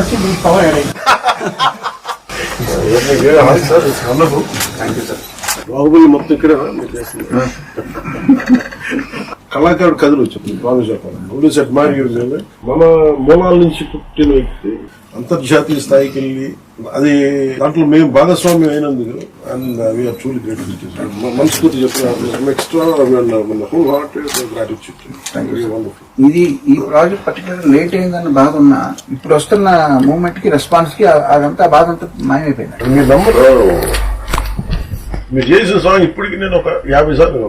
వచ్చి మీకు power add అయింది. Thank you sir. బాహుబలి మొత్తం ఇక్కడ కళాకారుడు కథలు వచ్చింది. బాగా చెప్పాలి సెట్ మారి మన మూలాల నుంచి పుట్టిన వ్యక్తి అంతర్జాతీయ స్థాయికి వెళ్ళి అది దాంట్లో మేము భాగస్వామ్యం అయినందుకు అండ్ వీఆర్ ట్రూలీ గ్రేట్. మనస్ఫూర్తి ఇది ఈ ప్రాజెక్ట్ పర్టికులర్ లేట్ అయిందన్న బాధ ఉన్నా ఇప్పుడు వస్తున్న మూమెంట్ కి రెస్పాన్స్ కి అదంతా బాధ అంతా మాయమైపోయింది. మీ నంబర్ మీరు చేసిన సాంగ్ ఇప్పటికి నేను ఒక 50 సార్లు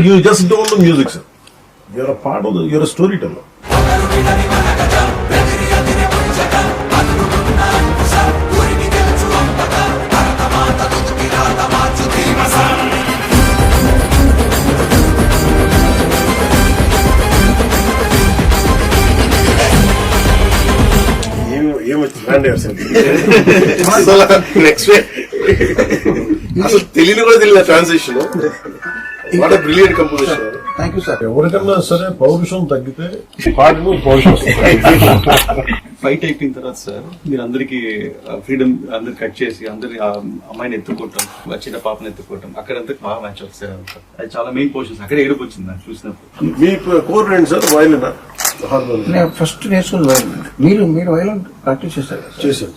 you just don't know music sir. You're part of your storyteller. Next అసలు తెలియని కూడా తెలియదు transition. What brilliant composition. Thank you sir. ఎవరికన్నా సరే పౌరుషం తగ్గితే పాటలు పౌరుషం ఫైట్ అయిపోయిన తర్వాత సార్ మీరు అందరికి ఫ్రీడమ్ అందరు కట్ చేసి అందరి అమ్మాయిని ఎత్తుకోవటం, వచ్చిన పాపని ఎత్తుకోవటం, అక్కడంతా బాగా మ్యాచ్ అవుతుంది సార్. అది చాలా మెయిన్ పోర్షన్స్. అక్కడ ఏడుపు వచ్చింది నాకు చూసినప్పుడు. మీ కోర్ ఏంటి సార్? వైలిన్ నేను ఫస్ట్ నేర్చుకుని వైలిన్. మీరు వైలిన్ ప్రాక్టీస్ చేశారు? చేశాను.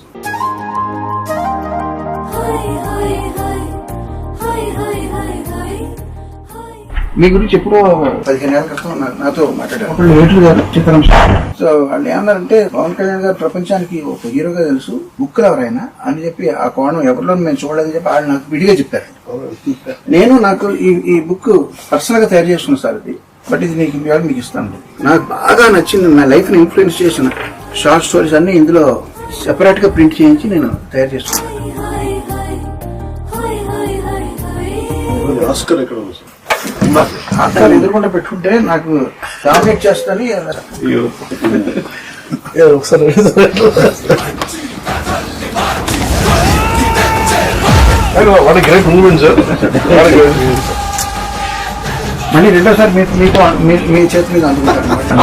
మీ గురించి ఎప్పుడో 15 ఏళ్ల క్రితం నాతో మాట్లాడారు లేటర్ గారు చిత్రం. సో వాళ్ళు ఏమన్నారంటే పవన్ కళ్యాణ్ గారు ప్రపంచానికి ఒక హీరోగా తెలుసు, బుక్ ఎవరైనా అని చెప్పి ఆ కోణం ఎవరిలో మేము చూడలేదని చెప్పి వాళ్ళు నాకు విడిగా చెప్పారు. నేను నాకు ఈ బుక్ పర్సనల్ గా తయారు చేసుకున్నాను సార్. ఇది బట్ ఇది మీకు ఇస్తాను. నాకు బాగా నచ్చింది, నా లైఫ్ ని ఇన్ఫ్లుయెన్స్ చేసిన షార్ట్ స్టోరీస్ అన్ని ఇందులో సెపరేట్ గా ప్రింట్ చేయించి నేను తయారు చేసుకున్నాను. ఆస్కర్ ఎక్కడ ఉంది సార్? అక్కడ ఎదురుకుండా పెట్టుకుంటే నాకు డామినేట్ చేస్తాను. What great moment sir. మళ్ళీ రెండోసారి మీకు మీ చేతి మీద అందుకుంటాను.